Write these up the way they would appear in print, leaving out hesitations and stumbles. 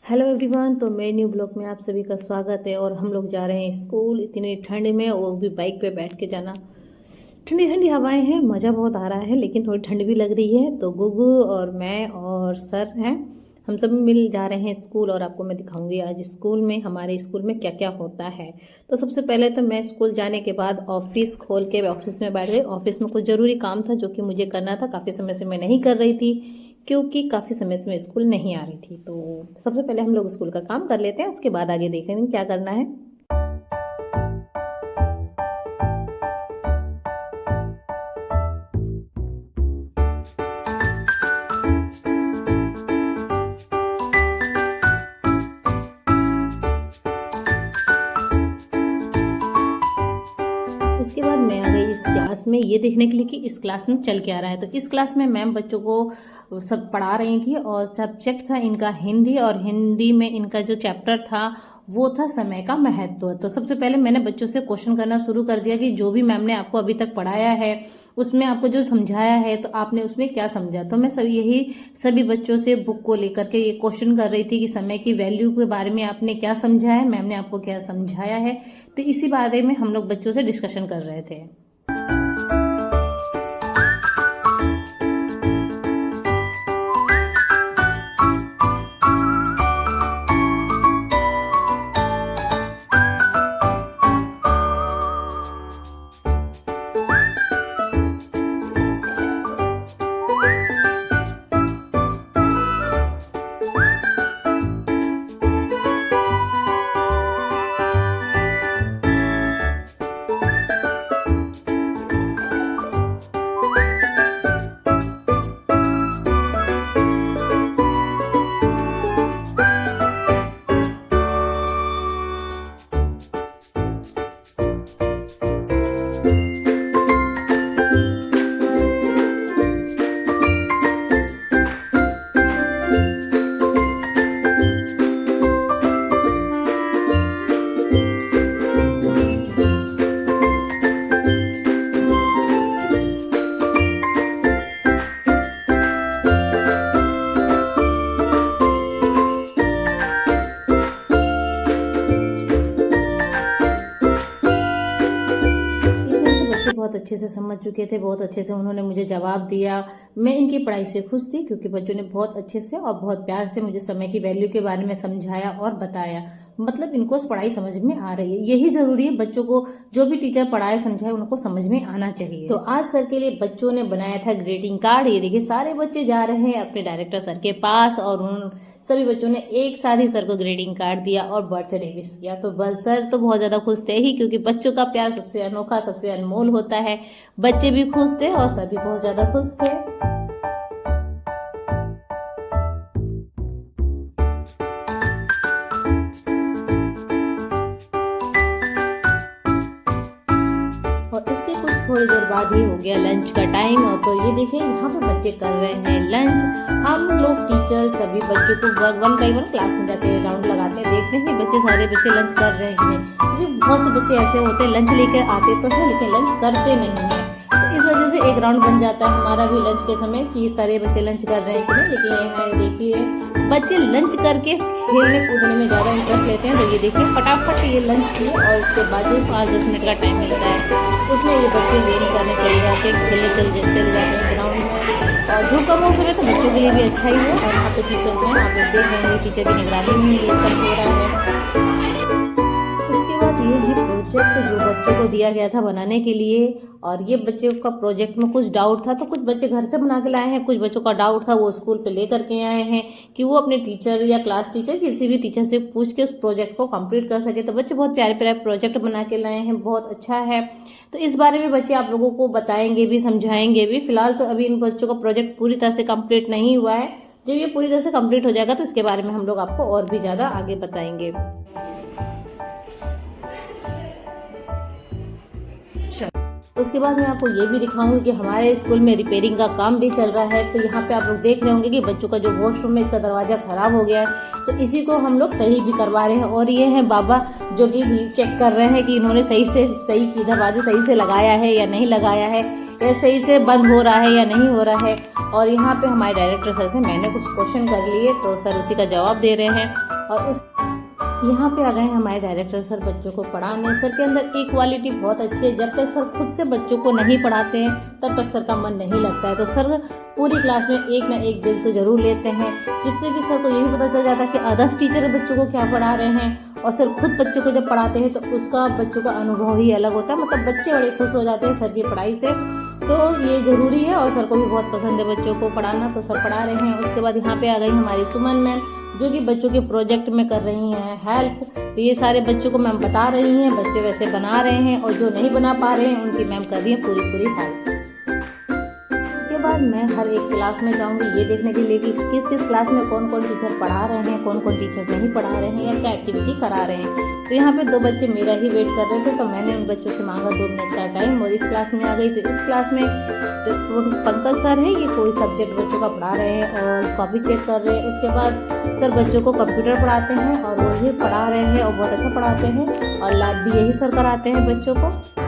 Hello everyone. तो मेरे new blog में आप सभी का स्वागत है। और हम लोग जा रहे हैं स्कूल इतनी ठंड में, और वो भी बाइक पे बैठ के जाना। ठंडी ठंडी हवाएं हैं, मज़ा बहुत आ रहा है, लेकिन थोड़ी ठंड भी लग रही है। तो गुगू और मैं और सर हैं, हम सब मिल जा रहे हैं स्कूल। और आपको मैं दिखाऊंगी आज स्कूल में, हमारे स्कूल में क्या क्या होता है। तो सबसे पहले तो मैं स्कूल जाने के बाद ऑफिस खोल के ऑफिस में बैठ गई। ऑफिस में कुछ ज़रूरी काम था जो कि मुझे करना था, काफ़ी समय से मैं नहीं कर रही थी क्योंकि काफ़ी समय से मैं स्कूल नहीं आ रही थी। तो सबसे पहले हम लोग स्कूल का काम कर लेते हैं, उसके बाद आगे देखेंगे क्या करना है। उसके बाद मैं आ गई इस क्लास में, ये देखने के लिए कि इस क्लास में चल के आ रहा है। तो इस क्लास में मैम बच्चों को सब पढ़ा रही थी, और सब्जेक्ट था इनका हिंदी। और हिंदी में इनका जो चैप्टर था वो था समय का महत्व। तो सबसे पहले मैंने बच्चों से क्वेश्चन करना शुरू कर दिया कि जो भी मैम ने आपको अभी तक पढ़ाया है, उसमें आपको जो समझाया है, तो आपने उसमें क्या समझा। तो मैं सभी बच्चों से बुक को लेकर के ये क्वेश्चन कर रही थी कि समय की वैल्यू के बारे में आपने क्या समझा है, मैम ने आपको क्या समझाया है। तो इसी बारे में हम लोग बच्चों से डिस्कशन कर रहे थे। बहुत अच्छे से समझ चुके थे, बहुत अच्छे से उन्होंने मुझे जवाब दिया। मैं इनकी पढ़ाई से खुश थी क्योंकि बच्चों ने बहुत अच्छे से और बहुत प्यार से मुझे समय की वैल्यू के बारे में समझाया और बताया। मतलब इनको पढ़ाई समझ में आ रही है, यही जरूरी है। बच्चों को जो भी टीचर पढ़ाए समझाए उनको समझ में आना चाहिए। तो आज सर के लिए बच्चों ने बनाया था ग्रीटिंग कार्ड। ये देखिए सारे बच्चे जा रहे हैं अपने डायरेक्टर सर के पास, और उन सभी बच्चों ने एक साथ ही सर को ग्रीटिंग कार्ड दिया और बर्थडे विश किया। तो बस सर तो बहुत ज्यादा खुश थे ही, क्योंकि बच्चों का प्यार सबसे अनोखा, सबसे अनमोल होता है। बच्चे भी खुश थे और सर भी बहुत ज्यादा खुश थे। और इसके कुछ थोड़ी देर बाद ही हो गया लंच का टाइम। और तो ये देखिए यहाँ पे बच्चे कर रहे हैं लंच। हम लोग टीचर सभी बच्चों को वन बाई वन क्लास में जाके राउंड लगाते हैं, देखते हैं बच्चे सारे बच्चे लंच कर रहे हैं कि नहीं। क्योंकि बहुत से बच्चे ऐसे होते हैं लंच लेकर आते तो है लेकिन लंच करते नहीं हैं। तो इस वजह से एक राउंड बन जाता है हमारा भी लंच के समय कि सारे बच्चे लंच कर रहे हैं कि नहीं। लेकिन यहाँ देखिए बच्चे लंच करके खेलने कूदने में ज़्यादा इंटरेस्ट लेते हैं। तो ये देखिए फटाफट ये लंच किए, और उसके बाद जो 5-10 मिनट का टाइम मिलता है उसमें ये बच्चे गेम करने चले जाते हैं, खेलने चले जाते हैं ग्राउंड में। और धूप का मौसम है तो बच्चों के लिए भी अच्छा ही है। और यहाँ पे टीचर हैं, आप लोग देख रहे हैं टीचर की निगरानी में ये सब हो रहा है। उसके बाद ये है प्रोजेक्ट जो बच्चों को दिया गया था बनाने के लिए। और ये बच्चों का प्रोजेक्ट में कुछ डाउट था, तो कुछ बच्चे घर से बना के लाए हैं, कुछ बच्चों का डाउट था वो स्कूल पे लेकर के आए हैं कि वो अपने टीचर या क्लास टीचर किसी भी टीचर से पूछ के उस प्रोजेक्ट को कंप्लीट कर सके। तो बच्चे बहुत प्यारे प्यारे प्रोजेक्ट बना के लाए हैं, बहुत अच्छा है। तो इस बारे में बच्चे आप लोगों को बताएंगे भी, समझाएंगे भी। फिलहाल तो अभी इन बच्चों का प्रोजेक्ट पूरी तरह से कंप्लीट नहीं हुआ है। जब ये पूरी तरह से कंप्लीट हो जाएगा तो इसके बारे में हम लोग आपको और भी ज़्यादा आगे बताएंगे। उसके बाद मैं आपको ये भी दिखाऊंगी कि हमारे स्कूल में रिपेयरिंग का काम भी चल रहा है। तो यहाँ पे आप लोग देख रहे होंगे कि बच्चों का जो वॉशरूम है इसका दरवाज़ा खराब हो गया है, तो इसी को हम लोग सही भी करवा रहे हैं। और ये हैं बाबा जो कि चेक कर रहे हैं कि इन्होंने सही की दरवाजा सही से लगाया है या नहीं लगाया है, या सही से बंद हो रहा है या नहीं हो रहा है। और यहाँ पे हमारे डायरेक्टर सर से मैंने कुछ क्वेश्चन कर लिए, तो सर उसी का जवाब दे रहे हैं। और उस यहाँ पे आ गए हमारे डायरेक्टर सर बच्चों को पढ़ाने। सर के अंदर एक क्वालिटी बहुत अच्छी है, जब तक सर खुद से बच्चों को नहीं पढ़ाते हैं तब तक सर का मन नहीं लगता है। तो सर पूरी क्लास में एक ना एक बेल तो ज़रूर लेते हैं, जिससे कि सर को ये भी पता चल जाता है कि अदर्स टीचर बच्चों को क्या पढ़ा रहे हैं। और सर खुद बच्चों को जब पढ़ाते हैं तो उसका बच्चों का अनुभव ही अलग होता है, मतलब बच्चे बड़े खुश हो जाते हैं सर की पढ़ाई से। तो ये ज़रूरी है और सर को भी बहुत पसंद है बच्चों को पढ़ाना, तो सर पढ़ा रहे हैं। उसके बाद यहाँ पे आ गई हमारी सुमन मैम, जो कि बच्चों के प्रोजेक्ट में कर रही हैं हेल्प। तो ये सारे बच्चों को मैम बता रही हैं, बच्चे वैसे बना रहे हैं, और जो नहीं बना पा रहे हैं उनकी मैम कर रही हैं पूरी हेल्प। उसके बाद मैं हर एक क्लास में जाऊंगी ये देखने के लिए कि किस किस क्लास में कौन कौन टीचर पढ़ा रहे हैं, कौन कौन टीचर नहीं पढ़ा रहे हैं, या क्या एक्टिविटी करा रहे हैं। तो यहाँ पे 2 बच्चे मेरा ही वेट कर रहे थे, तो मैंने उन बच्चों से मांगा 2 मिनट का टाइम, और इस क्लास में आ गई। तो इस क्लास में पंकज सर है, ये कोई सब्जेक्ट बच्चों का पढ़ा रहे हैं और कॉपी चेक कर रहे हैं। उसके बाद सर बच्चों को कंप्यूटर पढ़ाते हैं और वो ही पढ़ा रहे हैं और बहुत अच्छा पढ़ाते हैं, और लैब भी यही सर कराते हैं बच्चों को।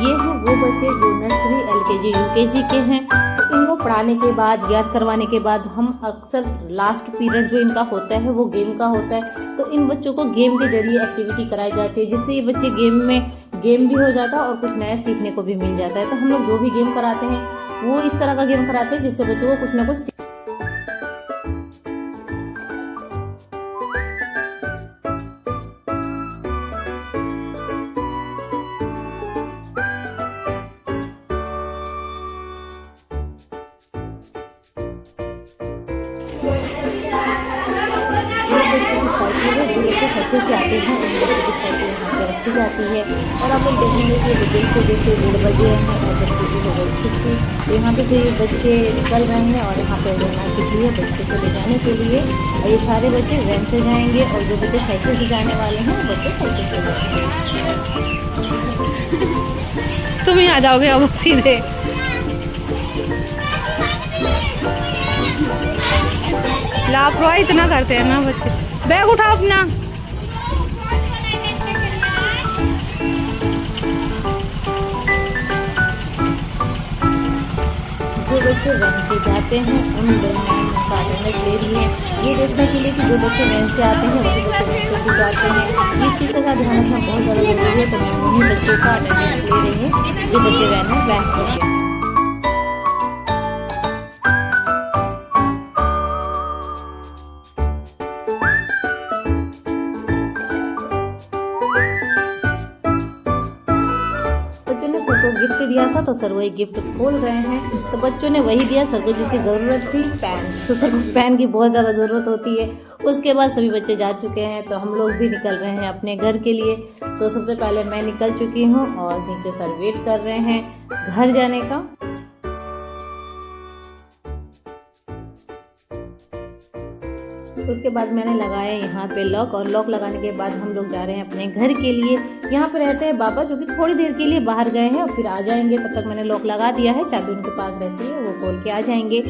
ये हैं वो बच्चे जो नर्सरी LKG UKG के हैं। तो इनको पढ़ाने के बाद, याद करवाने के बाद, हम अक्सर लास्ट पीरियड जो इनका होता है वो गेम का होता है। तो इन बच्चों को गेम के जरिए एक्टिविटी कराई जाती है, जिससे ये बच्चे गेम भी हो जाता है और कुछ नया सीखने को भी मिल जाता है। तो हम लोग जो भी गेम कराते हैं वो इस तरह का गेम कराते हैं जिससे बच्चों को कुछ ना कुछ साइकिल से आते हैं, उन बच्चों की साइकिल यहाँ पे रखी जाती है। और आप लोग देखेंगे कि देखते देखते 1:30 बजे हैं और बच्चों की हो गई छुट्टी। तो यहाँ पे फिर बच्चे निकल रहे हैं और यहाँ पे रोना है बच्चे को ले जाने के लिए। और ये सारे बच्चे वैन से जाएंगे और जो बच्चे साइकिल से जाने वाले हैं वो बच्चे साइकिल से जाएंगे। तुम ही आ जाओगे अब सीधे। लापरवाही इतना करते हैं ना बच्चे। बैग उठाओ अपना। जो बच्चे वैन से जाते हैं उन मैम का अटेंडेंस ले रही है, ये देखने के लिए कि जो बच्चे वैन से आते हैं वही बच्चे वैन से भी जाते हैं। इस चीज़ का ध्यान रखना बहुत ज़्यादा जरूरी है। तो मैम उन्हीं बच्चों का अटेंडेंस ले रही हैं जो बच्चे वैन में बैठ सके। गिफ्ट दिया था तो सर वही गिफ्ट खोल रहे हैं। तो बच्चों ने वही दिया सर को जिसकी ज़रूरत थी, पेन। तो सर को पेन की बहुत ज़्यादा ज़रूरत होती है। उसके बाद सभी बच्चे जा चुके हैं, तो हम लोग भी निकल रहे हैं अपने घर के लिए। तो सबसे पहले मैं निकल चुकी हूँ और नीचे सर वेट कर रहे हैं घर जाने का। उसके बाद मैंने लगाया यहाँ पे लॉक, और लॉक लगाने के बाद हम लोग जा रहे हैं अपने घर के लिए। यहाँ पे रहते हैं पापा, जो कि थोड़ी देर के लिए बाहर गए हैं और फिर आ जाएंगे। तब तक मैंने लॉक लगा दिया है, चाबी उनके पास रहती है, वो खोल के आ जाएंगे।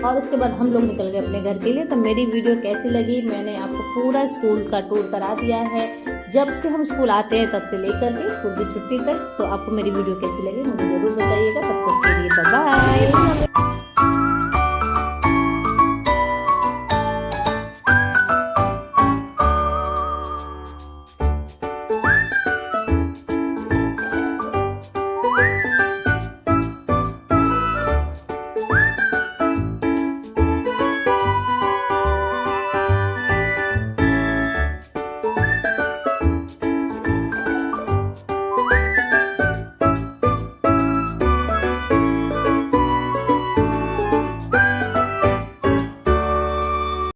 और उसके बाद हम लोग निकल गए अपने घर के लिए। तो मेरी वीडियो कैसी लगी, मैंने आपको पूरा स्कूल का टूर करा दिया है, जब से हम स्कूल आते हैं तब से लेकर के स्कूल की छुट्टी तक। तो आपको मेरी वीडियो कैसी लगी मुझे ज़रूर बताइएगा। तब तक के लिए बाय बाय।